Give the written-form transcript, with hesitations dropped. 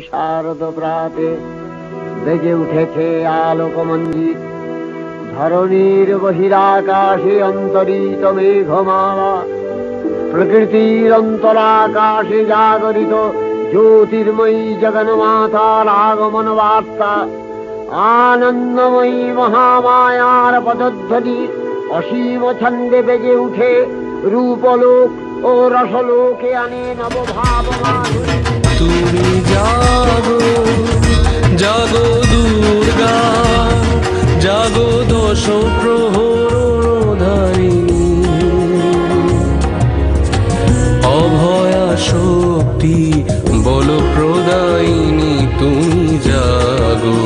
শারদ প্রাতে বেজে উঠেছে আলোকমঞ্জিত। ধরণীর বহিরাকাশে অন্তরিত মেঘমালা, প্রকৃতির অন্তরাকাশে জাগরিত জ্যোতির্ময়ী জগন্মাতার আগমন বার্তা। আনন্দময়ী মহামায়ার পদধ্বনি অসীম ছন্দে বেজে উঠে রূপলোক ও রসলোকে আনে নবভাব মাধুরী। তুমি জাগো জাগো দুর্গা, জাগো দশ প্রহরধারিণী, অভয়া শক্তি বল প্রদায়িনী তুমি জাগো।